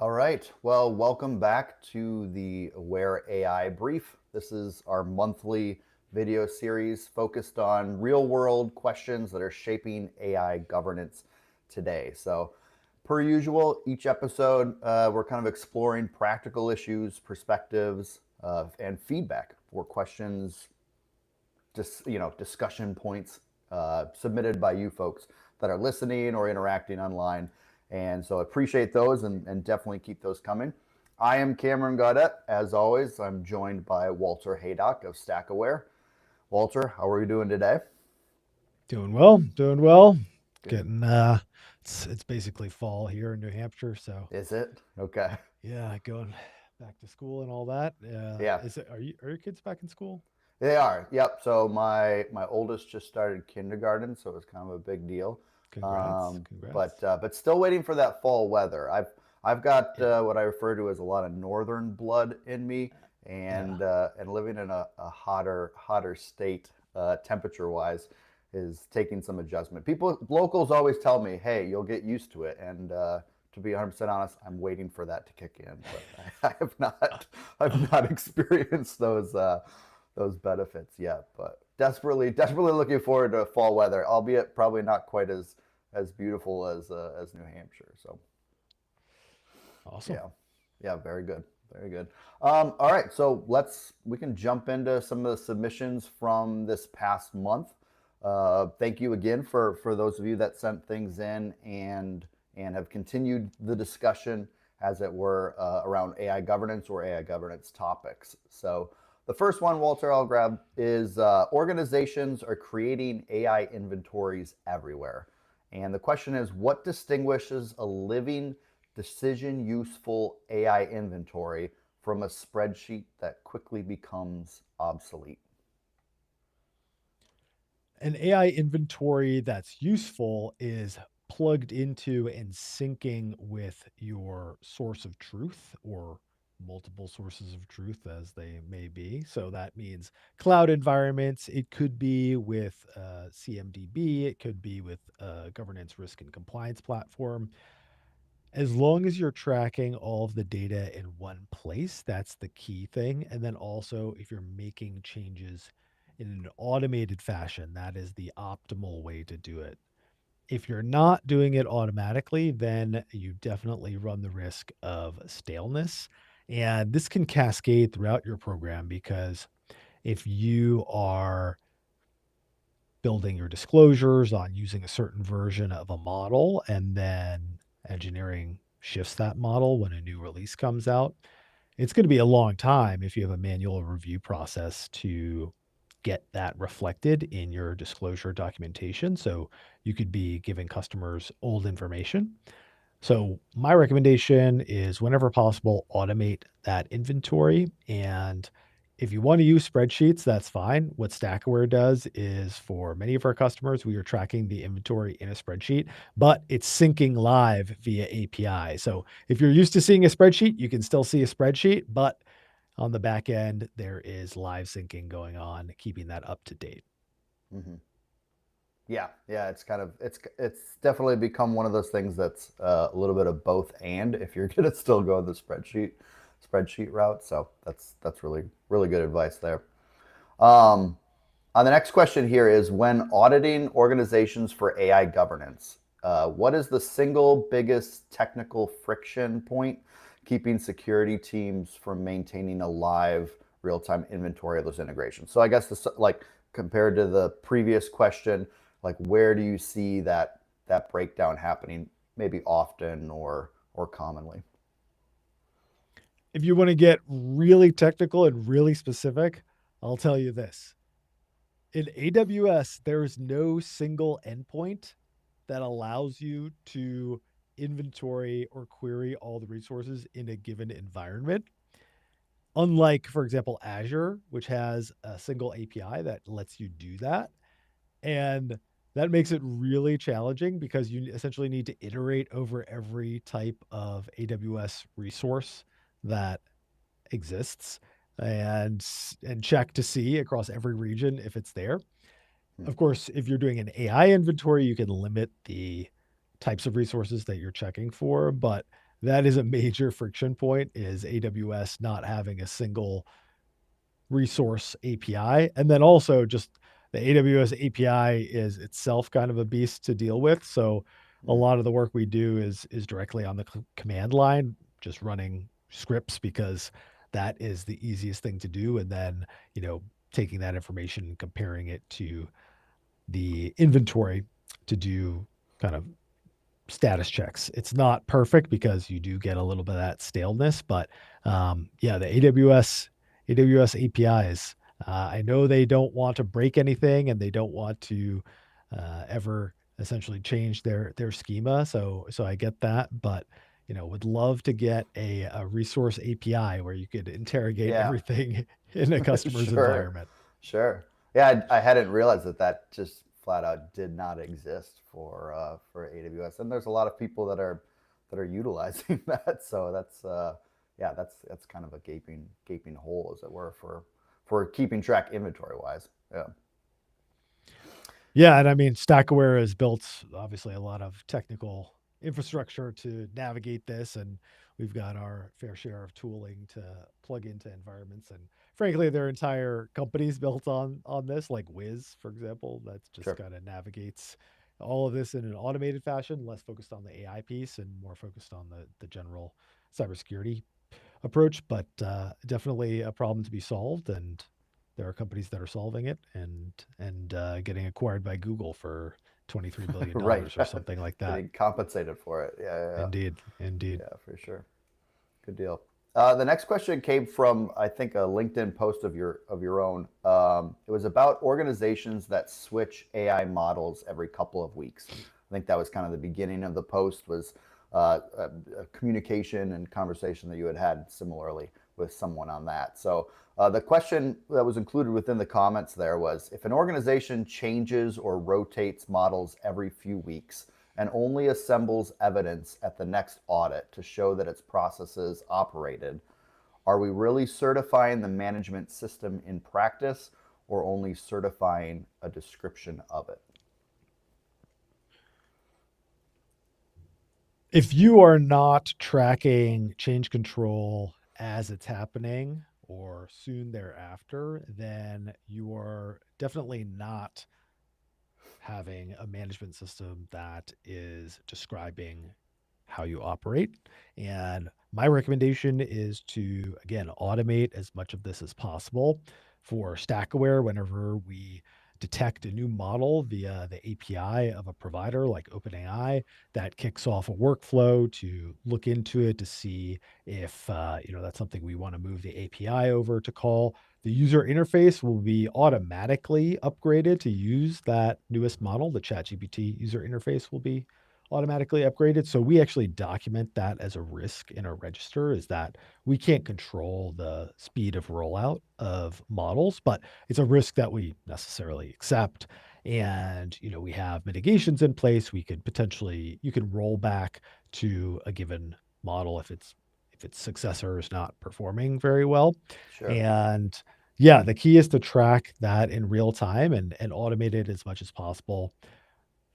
All right. Well, welcome back to the Aware AI Brief. This is our monthly video series focused on real world questions that are shaping AI governance today. So, per usual, each episode we're kind of exploring practical issues, perspectives, and feedback for questions, just discussion points submitted by you folks that are listening or interacting online. And so I appreciate those and definitely keep those coming. I am Cameron Gaudette. As always, I'm joined by Walter Haydock of StackAware. Walter, how are you doing today? Doing well, doing well. Good. Getting it's basically fall here in New Hampshire, so Is it? Okay. yeah, going back to school and all that. Yeah, Is it are your kids back in school? they are. Yep. So my oldest just started kindergarten, so it was kind of a big deal. Congrats, congrats. But still waiting for that fall weather. I've got Yeah, what I refer to as a lot of northern blood in me, yeah. and living in a hotter state temperature wise is taking some adjustment. People locals always tell me, "Hey, you'll get used to it," and to be 100% honest, I'm waiting for that to kick in, but I have not. I've not experienced those benefits yet, but desperately looking forward to fall weather, albeit probably not quite as beautiful as New Hampshire. So Awesome. yeah, yeah, very good, very good. All right, so we can jump into some of the submissions from this past month. Thank you again for those of you that sent things in and have continued the discussion, as it were, around AI governance or AI governance topics. So the first one, Walter, I'll grab is organizations are creating AI inventories everywhere. And the question is, what distinguishes a living, decision useful AI inventory from a spreadsheet that quickly becomes obsolete? An AI inventory that's useful is plugged into and syncing with your source of truth or multiple sources of truth as they may be. So that means cloud environments. It could be with CMDB. It could be with a governance risk and compliance platform. As long as you're tracking all of the data in one place, that's the key thing. And then also, if you're making changes in an automated fashion, that is the optimal way to do it. If you're not doing it automatically, then you definitely run the risk of staleness. And this can cascade throughout your program because if you are building your disclosures on using a certain version of a model and then engineering shifts that model when a new release comes out, it's going to be a long time if you have a manual review process to get that reflected in your disclosure documentation. So you could be giving customers old information. So my recommendation is whenever possible, automate that inventory. And if you want to use spreadsheets, that's fine. What Stackaware does is for many of our customers, we are tracking the inventory in a spreadsheet, but it's syncing live via API. So if you're used to seeing a spreadsheet, you can still see a spreadsheet, but on the back end, there is live syncing going on, keeping that up to date. Mm-hmm. Yeah, yeah, it's definitely become one of those things that's a little bit of both and if you're gonna still go the spreadsheet route. So that's really good advice there. Um, the next question here is when auditing organizations for AI governance, what is the single biggest technical friction point keeping security teams from maintaining a live real-time inventory of those integrations? So I guess this, like compared to the previous question, like where do you see that breakdown happening maybe often or commonly? If you want to get really technical and really specific, I'll tell you this. In AWS, there is no single endpoint that allows you to inventory or query all the resources in a given environment. Unlike, for example, Azure, which has a single API that lets you do that. And that makes it really challenging because you essentially need to iterate over every type of AWS resource that exists and check to see across every region if it's there. Hmm. Of course, if you're doing an AI inventory, you can limit the types of resources that you're checking for, but that is a major friction point, is AWS not having a single resource API. And then also just the AWS API is itself kind of a beast to deal with. So a Mm. lot of the work we do is directly on the command line, just running scripts because that is the easiest thing to do. And then, you know, taking that information and comparing it to the inventory to do kind of status checks. It's not perfect because you do get a little bit of that staleness, but yeah, the AWS APIs. I know they don't want to break anything, and they don't want to ever essentially change their schema. So I get that, but you know, would love to get a resource API where you could interrogate Yeah. everything in a customer's Sure, environment. sure. Yeah, I hadn't realized that that just flat out did not exist for AWS, and there's a lot of people that are utilizing that. So that's yeah, that's kind of a gaping hole, as it were, for keeping track inventory wise. Yeah, Yeah, and I mean, StackAware has built obviously a lot of technical infrastructure to navigate this, and we've got our fair share of tooling to plug into environments. And frankly, their entire company's built on this, like Wiz, for example, that's just sure. kind of navigates all of this in an automated fashion, less focused on the AI piece and more focused on the general cybersecurity approach, but definitely a problem to be solved. And there are companies that are solving it and getting acquired by Google for $23 billion Right. or something like that. Getting compensated for it. Yeah, yeah, Indeed, indeed. yeah, for sure. Good deal. The next question came from, I think, a LinkedIn post of your own. It was about organizations that switch AI models every couple of weeks. I think that was kind of the beginning of the post, was a communication and conversation that you had had similarly with someone on that. So the question that was included within the comments there was, if an organization changes or rotates models every few weeks and only assembles evidence at the next audit to show that its processes operated, are we really certifying the management system in practice, or only certifying a description of it? If you are not tracking change control as it's happening or soon thereafter, then you are definitely not having a management system that is describing how you operate. And my recommendation is to, again, automate as much of this as possible. For StackAware, whenever we detect a new model via the API of a provider like OpenAI, that kicks off a workflow to look into it to see if you know, that's something we want to move the API over to call. The user interface will be automatically upgraded to use that newest model. The ChatGPT user interface will be automatically upgraded. So we actually document that as a risk in our register, is that we can't control the speed of rollout of models, but it's a risk that we necessarily accept. And, you know, we have mitigations in place. We could potentially, you can roll back to a given model if its successor is not performing very well. Sure. And yeah, the key is to track that in real time and automate it as much as possible.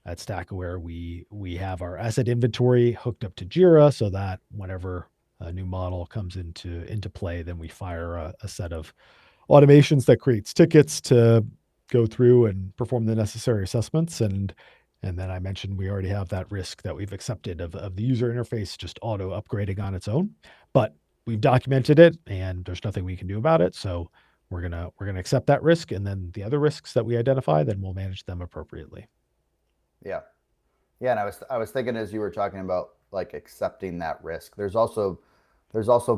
At StackAware, we have our asset inventory hooked up to Jira so that whenever a new model comes into play, then we fire a set of automations that creates tickets to go through and perform the necessary assessments. And then I mentioned we already have that risk that we've accepted of the user interface just auto upgrading on its own. But we've documented it and there's nothing we can do about it. So we're gonna accept that risk. And then the other risks that we identify, then we'll manage them appropriately. Yeah. Yeah, and I was thinking, as you were talking about like accepting that risk, there's also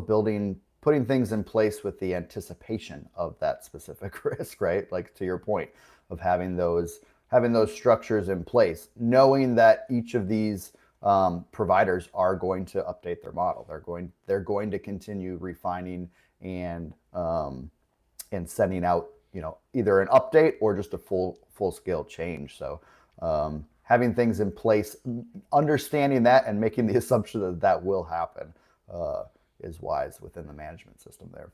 building putting things in place with the anticipation of that specific risk, right? Like, to your point of having those structures in place, knowing that each of these providers are going to update their model. They're going to continue refining and sending out, you know, either an update or just a full scale change. So having things in place, understanding that, and making the assumption that that will happen is wise within the management system there.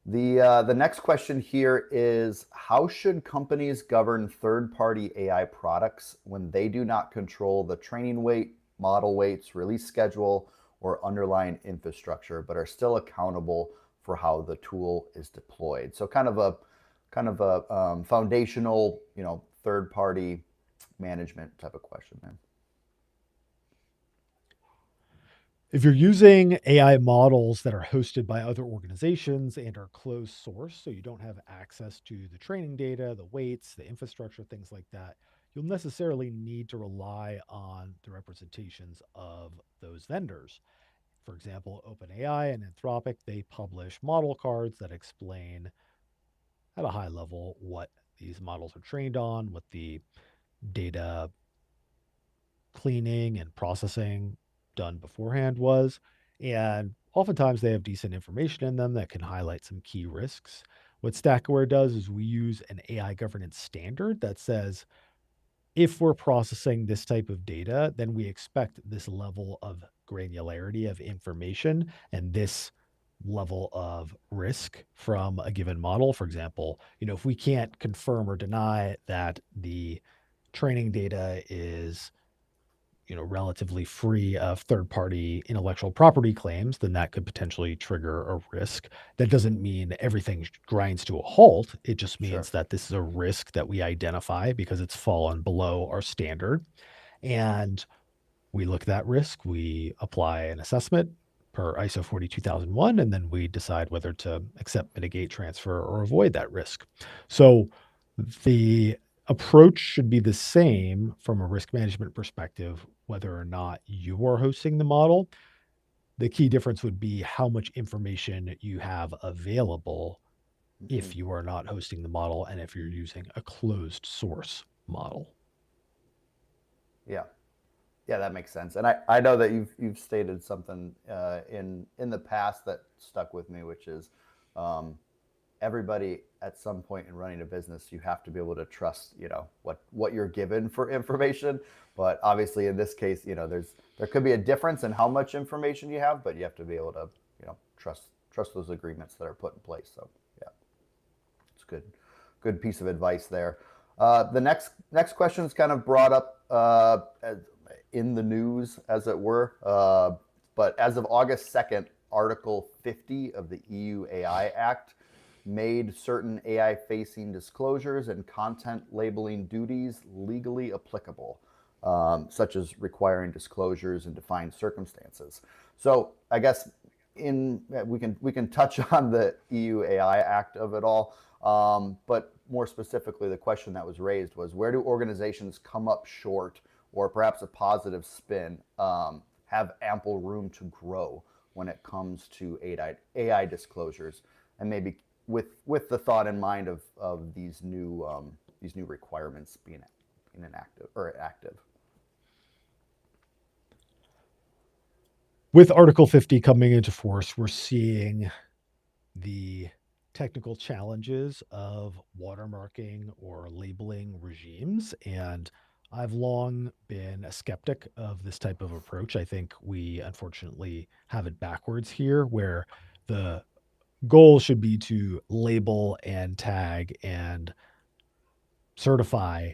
The next question here is, how should companies govern third-party AI products when they do not control the training weight, model weights, release schedule, or underlying infrastructure, but are still accountable for how the tool is deployed. So kind of a foundational, third party management type of question there. If you're using AI models that are hosted by other organizations and are closed source, so you don't have access to the training data, the weights, the infrastructure, things like that, you'll necessarily need to rely on the representations of those vendors. For example, OpenAI and Anthropic, they publish model cards that explain at a high level what these models are trained on, what the data cleaning and processing done beforehand was. And oftentimes they have decent information in them that can highlight some key risks. What Stackaware does is we use an AI governance standard that says if we're processing this type of data, then we expect this level of granularity of information and this level of risk from a given model. For example, if we can't confirm or deny that the training data is relatively free of third party intellectual property claims, then that could potentially trigger a risk. That doesn't mean everything grinds to a halt. It just Sure. means that this is a risk that we identify because it's fallen below our standard. And we look at that risk, we apply an assessment per ISO 42001, and then we decide whether to accept, mitigate, transfer, or avoid that risk. So the approach should be the same from a risk management perspective, whether or not you are hosting the model. The key difference would be how much information you have available Hmm. if you are not hosting the model and if you're using a closed source model. Yeah. Yeah, that makes sense. And I know that you've stated something in the past that stuck with me, which is um, everybody at some point in running a business, you have to be able to trust, what you're given for information. But obviously, in this case, there could be a difference in how much information you have, but you have to be able to, trust those agreements that are put in place. So yeah, it's good piece of advice there. The next question is kind of brought up in the news, as it were. But as of August 2nd, Article 50 of the EU AI Act made certain AI facing disclosures and content labeling duties legally applicable, such as requiring disclosures in defined circumstances. So I guess we can touch on the EU AI Act of it all, but more specifically, the question that was raised was, where do organizations come up short, or perhaps a positive spin, have ample room to grow when it comes to AI disclosures, and maybe with the thought in mind of these new requirements being inactive or active. With Article 50 coming into force, we're seeing the technical challenges of watermarking or labeling regimes. And I've long been a skeptic of this type of approach. I think we unfortunately have it backwards here, where the goal should be to label and tag and certify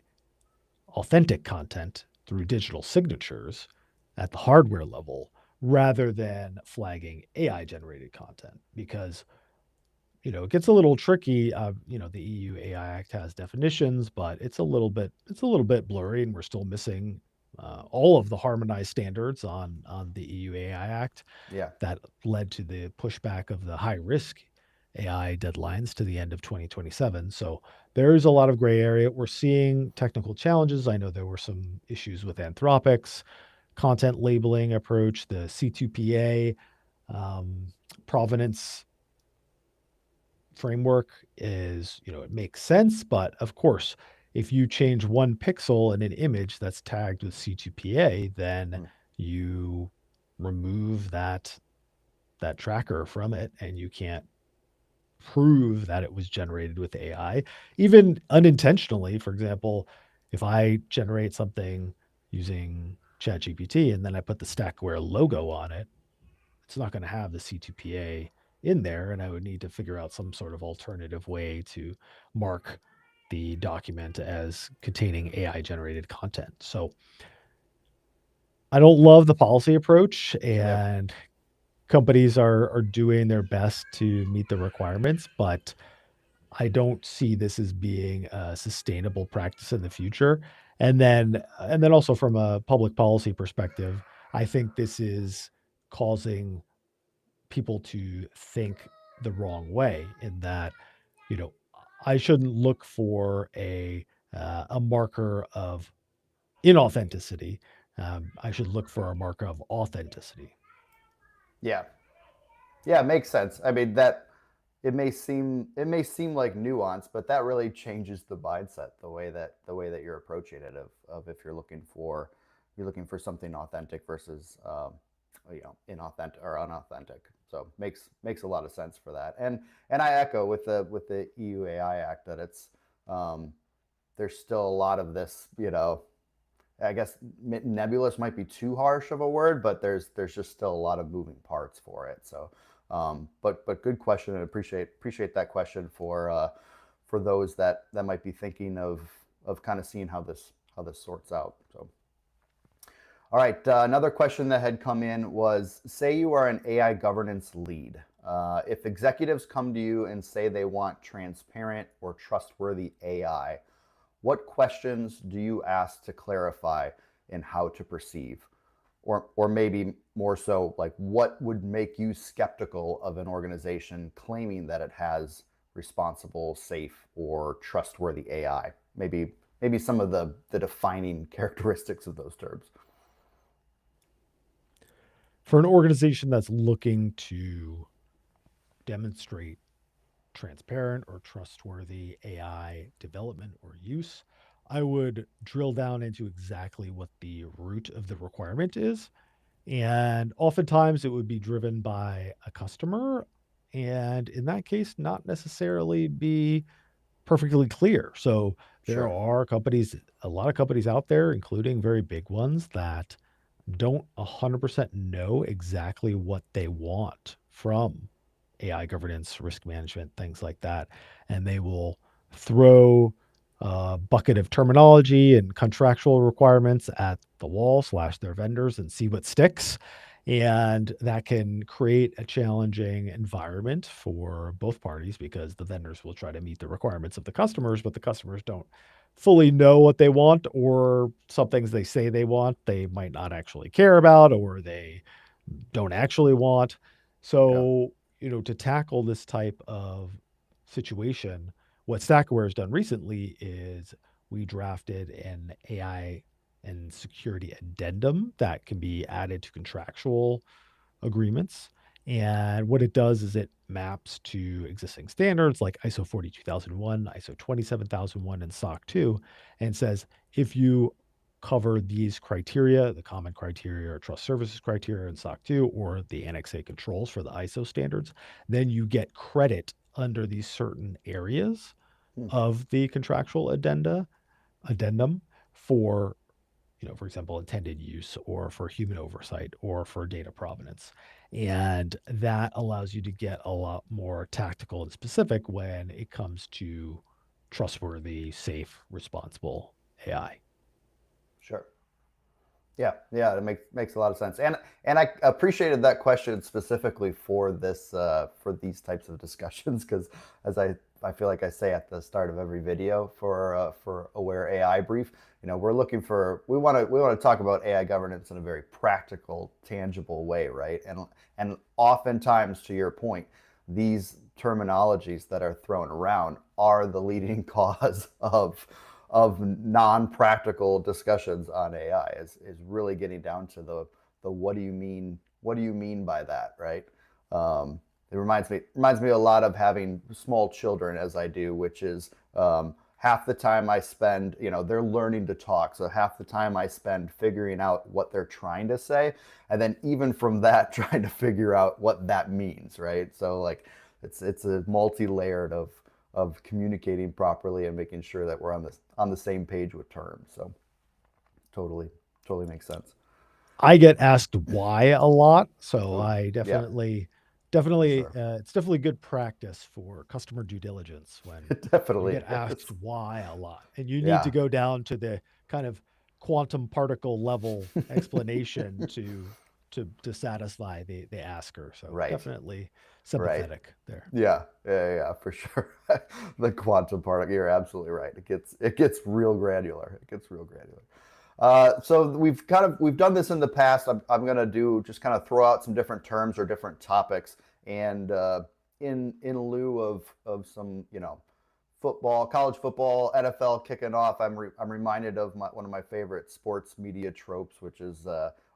authentic content through digital signatures at the hardware level rather than flagging AI generated content because it gets a little tricky. The EU AI Act has definitions, but it's a little bit blurry, and we're still missing all of the harmonized standards on the EU AI Act Yeah. that led to the pushback of the high risk AI deadlines to the end of 2027. So there's a lot of gray area. We're seeing technical challenges. I know there were some issues with Anthropic's content labeling approach, the C2PA provenance framework is, it makes sense. But of course, if you change one pixel in an image that's tagged with C2PA, then Hmm. you remove that tracker from it and you can't prove that it was generated with AI, even unintentionally. For example, if I generate something using ChatGPT and then I put the Stackware logo on it, it's not going to have the C2PA in there. And I would need to figure out some sort of alternative way to mark the document as containing AI generated content. So I don't love the policy approach, Yeah. and companies are doing their best to meet the requirements, but I don't see this as being a sustainable practice in the future. And then also from a public policy perspective, I think this is causing people to think the wrong way in that, you know, I shouldn't look for a marker of inauthenticity. I should look for a marker of authenticity. Yeah. Yeah, it makes sense. I mean that it may seem like nuance, but that really changes the mindset, the way that you're approaching it of if you're looking for something authentic versus inauthentic or unauthentic. So makes a lot of sense for that. And I echo with the EU AI Act that it's um, there's still a lot of this, I guess nebulous might be too harsh of a word, but there's just still a lot of moving parts for it. So, but good question, and appreciate that question for those that might be thinking of kind of seeing how this sorts out. So, all right, another question that had come in was: say you are an AI governance lead. If executives come to you and say they want transparent or trustworthy AI, what questions do you ask to clarify and how to perceive? Or maybe more so, like what would make you skeptical of an organization claiming that it has responsible, safe, or trustworthy AI? Maybe some of the defining characteristics of those terms. For an organization that's looking to demonstrate transparent or trustworthy AI development or use, I would drill down into exactly what the root of the requirement is. And oftentimes it would be driven by a customer. And in that case, not necessarily be perfectly clear. So there Sure. are companies, a lot of companies out there, including very big ones, that don't 100% know exactly what they want from AI governance, risk management, things like that. And they will throw a bucket of terminology and contractual requirements at the wall slash their vendors and see what sticks. And that can create a challenging environment for both parties because the vendors will try to meet the requirements of the customers, but the customers don't fully know what they want, or some things they say they want, they might not actually care about, or they don't actually want. Yeah. So, to tackle this type of situation, what Stackware has done recently is we drafted an AI and security addendum that can be added to contractual agreements. And what it does is it maps to existing standards like ISO 42001, ISO 27001, and SOC 2, and says if you cover these criteria, the common criteria or trust services criteria in SOC 2, or the Annex A controls for the ISO standards, then you get credit under these certain areas Hmm. of the contractual addendum for, for example, intended use or for human oversight or for data provenance. And that allows you to get a lot more tactical and specific when it comes to trustworthy, safe, responsible AI. Sure. Yeah, it makes a lot of sense, and I appreciated that question specifically for this for these types of discussions because as I feel like I say at the start of every video for Aware AI Brief, we want to talk about AI governance in a very practical, tangible way, right? And oftentimes, to your point, these terminologies that are thrown around are the leading cause of non-practical discussions on AI is really getting down to the what do you mean by that, right? It reminds me a lot of having small children as I do, which is half the time I spend, they're learning to talk, so half the time I spend figuring out what they're trying to say, and then even from that, trying to figure out what that means, right? So like, it's a multi-layered of communicating properly and making sure that we're on the same page with terms. So totally, totally makes sense. I get asked why a lot, so Oh, I yeah, for definitely, sure. it's definitely good practice for customer due diligence when It you definitely get asked is. why a lot, and you need to Yeah, go down to the kind of quantum particle level explanation to satisfy the asker. So Right. definitely Right. sympathetic there. Yeah, for sure. The quantum particle. You're absolutely right. It gets real granular. It gets real granular. So we've done this in the past. I'm gonna do just kind of throw out some different terms or different topics, and in lieu of some football, college football, NFL kicking off, I'm reminded of one of my favorite sports media tropes, which is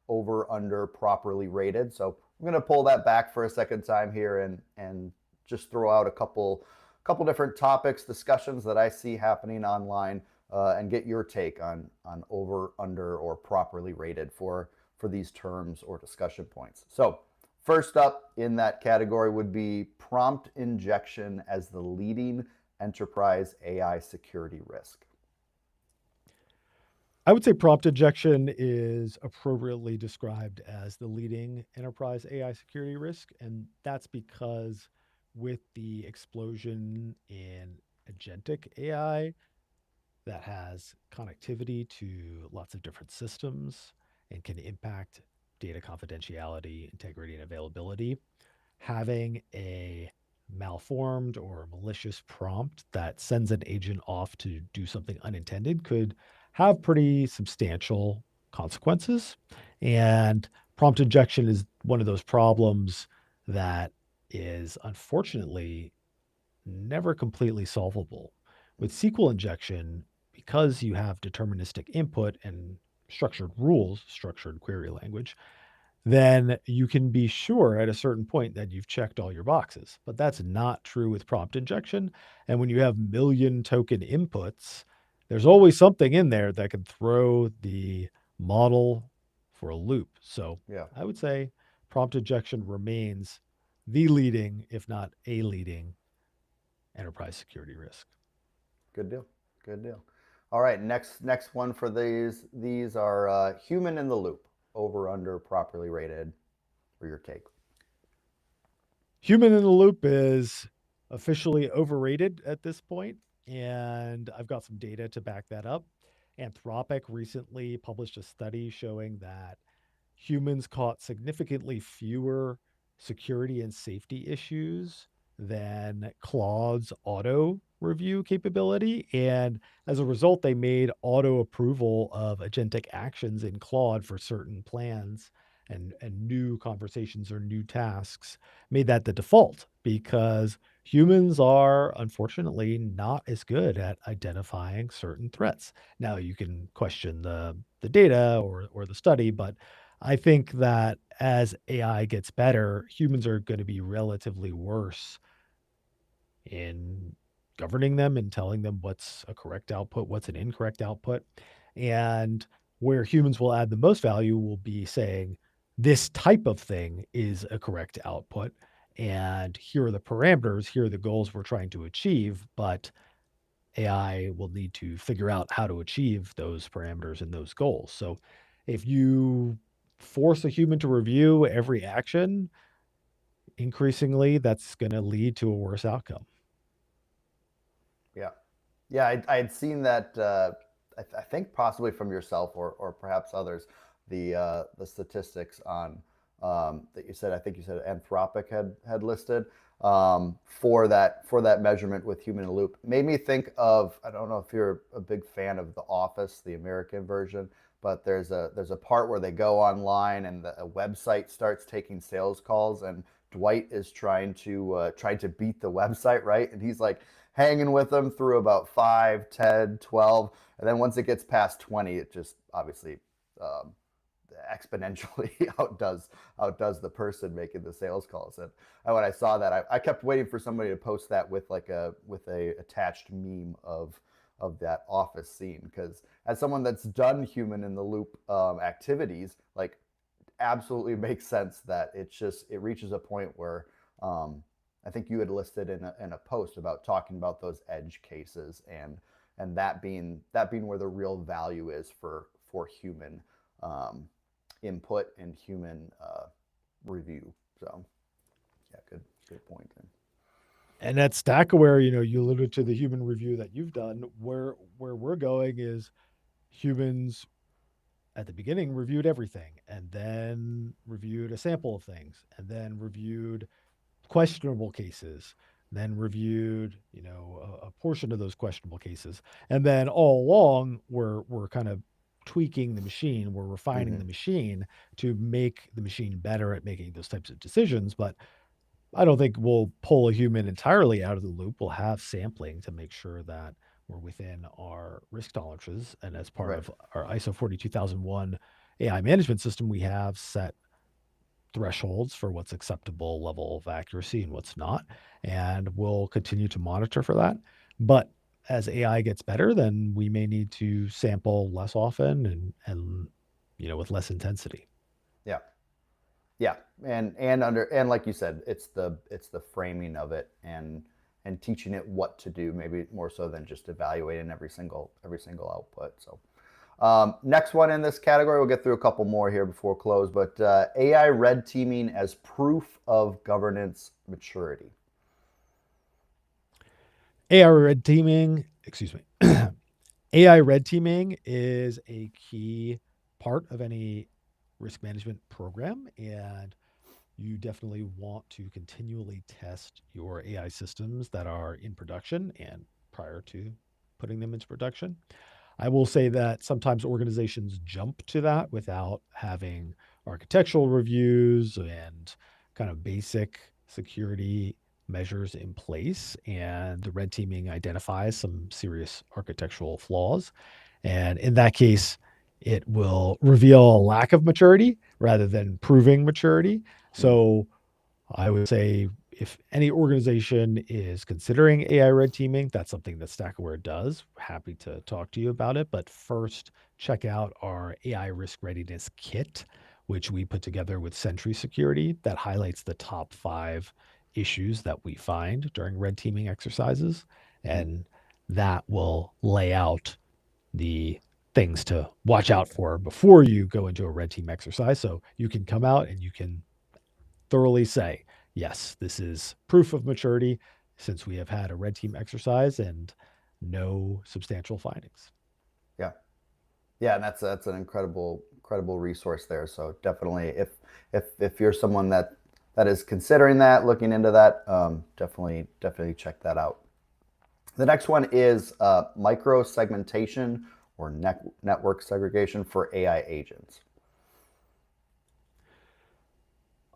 over under properly rated. So I'm gonna pull that back for a second time here and just throw out a couple different topics, discussions that I see happening online, and get your take on over, under, or properly rated for these terms or discussion points. So first up in that category would be prompt injection as the leading enterprise AI security risk. I would say prompt injection is appropriately described as the leading enterprise AI security risk. And that's because with the explosion in agentic AI that has connectivity to lots of different systems and can impact data confidentiality, integrity, and availability, having a malformed or malicious prompt that sends an agent off to do something unintended could have pretty substantial consequences. And prompt injection is one of those problems that is unfortunately never completely solvable. With SQL injection, because you have deterministic input and structured rules, structured query language, then you can be sure at a certain point that you've checked all your boxes. But that's not true with prompt injection. And when you have million token inputs, there's always something in there that can throw the model for a loop. So Yeah, I would say prompt injection remains the leading, if not a leading, enterprise security risk. good deal. Good deal. All right, next one for these are human in the loop, over, under, properly rated, for your take. Human in the loop is officially overrated at this point, and I've got some data to back that up. Anthropic recently published a study showing that humans caught significantly fewer security and safety issues than Claude's auto review capability. And as a result, they made auto approval of agentic actions in Claude for certain plans and new conversations or new tasks made that the default because humans are unfortunately not as good at identifying certain threats. Now you can question the data or the study, but I think that as AI gets better, humans are going to be relatively worse in governing them and telling them what's a correct output, what's an incorrect output. And where humans will add the most value will be saying, this type of thing is a correct output. And here are the parameters, here are the goals we're trying to achieve. But AI will need to figure out how to achieve those parameters and those goals. So if you force a human to review every action, increasingly that's going to lead to a worse outcome. Yeah, yeah, I had seen that. I think possibly from yourself or perhaps others, the statistics on that you said. I think you said Anthropic had listed for that measurement with human in the loop. Made me think of, I don't know if you're a big fan of The Office, the American version, but there's a part where they go online and a website starts taking sales calls, and Dwight is trying to beat the website, right? And he's like hanging with them through about 5, 10, 12, and then once it gets past 20, it just obviously um, exponentially outdoes the person making the sales calls. And when I saw that, I kept waiting for somebody to post that with a attached meme of that office scene, because as someone that's done human in the loop activities, like, absolutely makes sense that it reaches a point where I think you had listed in a post about talking about those edge cases, and that being where the real value is for human um, input and human review. So yeah, good point. And at StackAware, you alluded to the human review that you've done. Where we're going is humans at the beginning reviewed everything and then reviewed a sample of things and then reviewed questionable cases, then reviewed, a portion of those questionable cases. And then all along, we're kind of tweaking the machine, we're refining Hmm. the machine to make the machine better at making those types of decisions. But I don't think we'll pull a human entirely out of the loop. We'll have sampling to make sure that we're within our risk tolerances. And as part Right. of our ISO 42001 AI management system, we have set thresholds for what's acceptable level of accuracy and what's not. And we'll continue to monitor for that. But as AI gets better, then we may need to sample less often and with less intensity. Yeah. Yeah. And like you said, it's the framing of it and teaching it what to do, maybe more so than just evaluating every single output. So next one in this category, we'll get through a couple more here before close, but AI red teaming as proof of governance maturity. AI red teaming, excuse me, AI red teaming is a key part of any risk management program. And you definitely want to continually test your AI systems that are in production and prior to putting them into production. I will say that sometimes organizations jump to that without having architectural reviews and kind of basic security measures in place. And the red teaming identifies some serious architectural flaws. And in that case, it will reveal a lack of maturity rather than proving maturity. Mm, So I would say if any organization is considering AI red teaming, that's something that StackAware does. Happy to talk to you about it. But first, check out our AI risk readiness kit, which we put together with Sentry Security that highlights the top 5 issues that we find during red teaming exercises. mm, And that will lay out the things to watch out for before you go into a red team exercise. So you can come out and you can thoroughly say, yes, this is proof of maturity since we have had a red team exercise and no substantial findings. yeah. Yeah, and that's an incredible resource there. So definitely, if you're someone that is considering that, looking into that, definitely check that out. The next one is micro segmentation or network segregation for AI agents.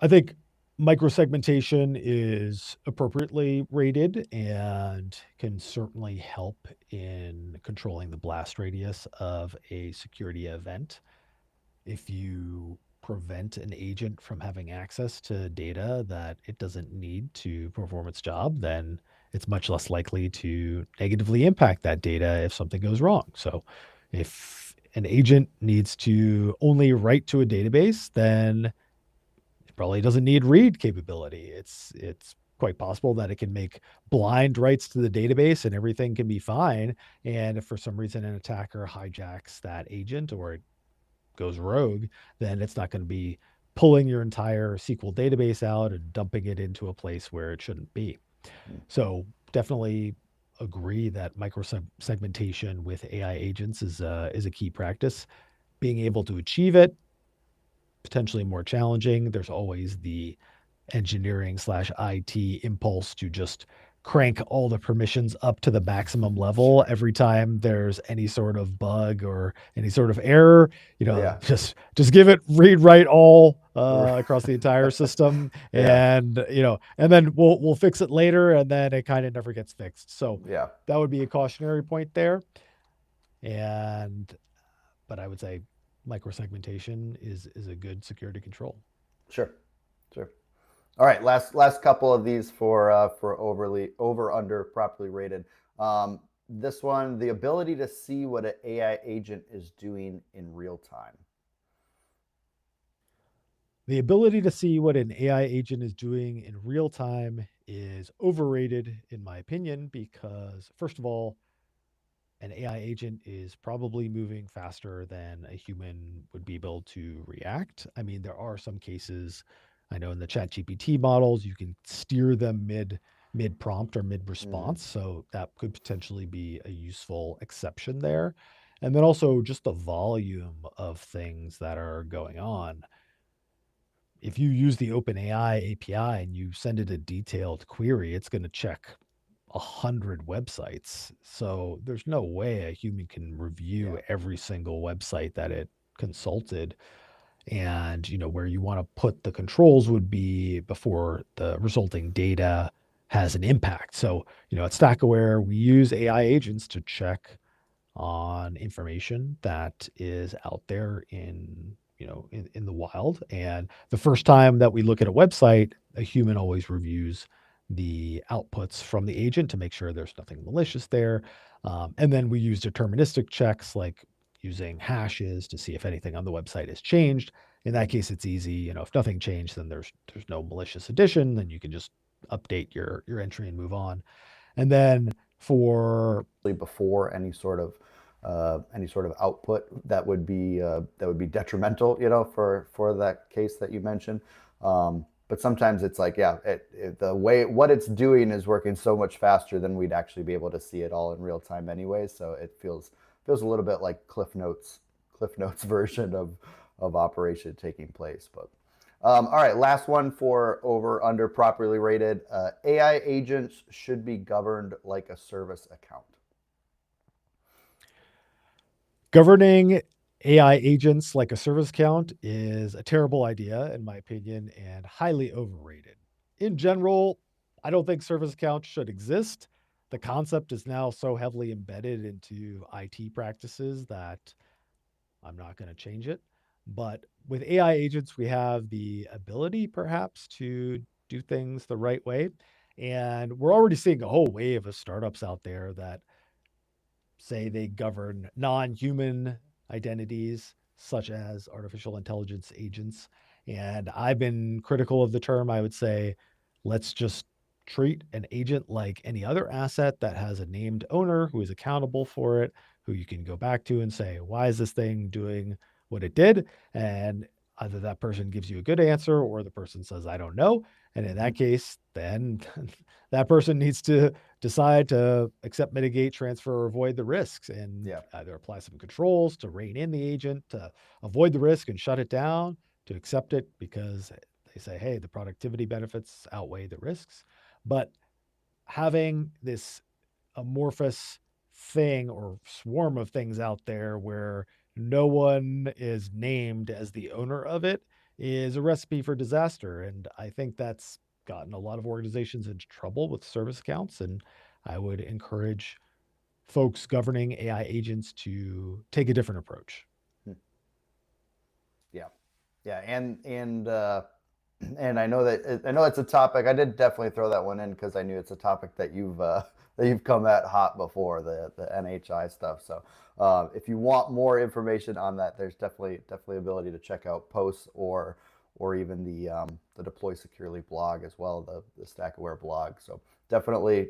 I think microsegmentation is appropriately rated and can certainly help in controlling the blast radius of a security event. If you prevent an agent from having access to data that it doesn't need to perform its job, then it's much less likely to negatively impact that data if something goes wrong. So, if an agent needs to only write to a database, then it probably doesn't need read capability. It's quite possible that it can make blind writes to the database and everything can be fine. And if for some reason an attacker hijacks that agent or it goes rogue, then it's not going to be pulling your entire SQL database out and dumping it into a place where it shouldn't be. Mm, So definitely agree that micro segmentation with AI agents is a key practice. Being able to achieve it potentially more challenging. There's always the engineering/IT impulse to just crank all the permissions up to the maximum level sure. every time there's any sort of bug or any sort of error. Yeah. Just give it read write all across the entire system, Yeah. and then we'll fix it later, and then it kind of never gets fixed. So Yeah. that would be a cautionary point there. And but I would say microsegmentation is a good security control. Sure. Sure. All right, last couple of these for overly over under properly rated. This one, the ability to see what an AI agent is doing in real time. The ability to see what an AI agent is doing in real time is overrated, in my opinion, because, first of all, an AI agent is probably moving faster than a human would be able to react. I mean, there are some cases, I know in the chat GPT models, you can steer them mid prompt or mid Mm, response. So that could potentially be a useful exception there. And then also just the volume of things that are going on. If you use the OpenAI API and you send it a detailed query, it's going to check 100 websites. So there's no way a human can review Yeah. every single website that it consulted. And, where you want to put the controls would be before the resulting data has an impact. So, at StackAware, we use AI agents to check on information that is out there in the wild. And the first time that we look at a website, a human always reviews the outputs from the agent to make sure there's nothing malicious there. And then we use deterministic checks like using hashes to see if anything on the website has changed. In that case, it's easy. If nothing changed, then there's no malicious addition. Then you can just update your entry and move on. And then for Before any sort of output that would be detrimental, you know, for that case that you mentioned. But sometimes it's like, yeah, the way what it's doing is working so much faster than we'd actually be able to see it all in real time anyway. So it feels a little bit like Cliff Notes version of operation taking place. But all right, last one for over under properly rated. AI agents should be governed like a service account. governing AI agents like a service account is a terrible idea, in my opinion, and highly overrated. In general, I don't think service accounts should exist. The concept is now so heavily embedded into IT practices that I'm not going to change it. But with AI agents, we have the ability perhaps to do things the right way. And we're already seeing a whole wave of startups out there that say they govern non-human identities such as artificial intelligence agents. And I've been critical of the term. I would say, let's just treat an agent like any other asset that has a named owner who is accountable for it, who you can go back to and say, why is this thing doing what it did? And either that person gives you a good answer or the person says, I don't know. And in Mm-hmm. that case, then that person needs to decide to accept, mitigate, transfer, or avoid the risks and Yeah. either apply some controls to rein in the agent, to avoid the risk and shut it down, to accept it because they say, hey, the productivity benefits outweigh the risks. But having this amorphous thing or swarm of things out there where no one is named as the owner of it is a recipe for disaster. And I think that's gotten a lot of organizations into trouble with service accounts. And I would encourage folks governing AI agents to take a different approach. Hmm. Yeah. Yeah. And I know it's a topic. I did definitely throw that one in because I knew it's a topic that that you've come at hot before, the NHI stuff. So if you want more information on that, there's definitely ability to check out posts or even the Deploy Securely blog as well, the StackAware blog. So definitely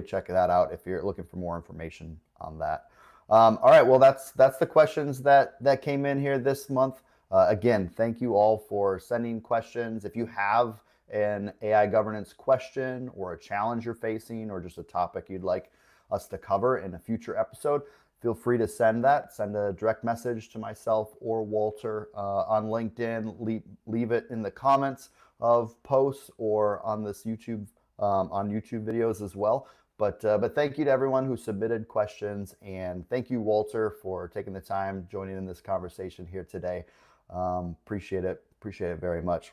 check that out if you're looking for more information on that. All right, well that's the questions that came in here this month. Again, thank you all for sending questions. If you have an AI governance question or a challenge you're facing or just a topic you'd like us to cover in a future episode, feel free to send that. Send a direct message to myself or Walter on LinkedIn. Leave it in the comments of posts or on this on YouTube videos as well. But thank you to everyone who submitted questions, and thank you, Walter, for taking the time joining in this conversation here today. Appreciate it very much.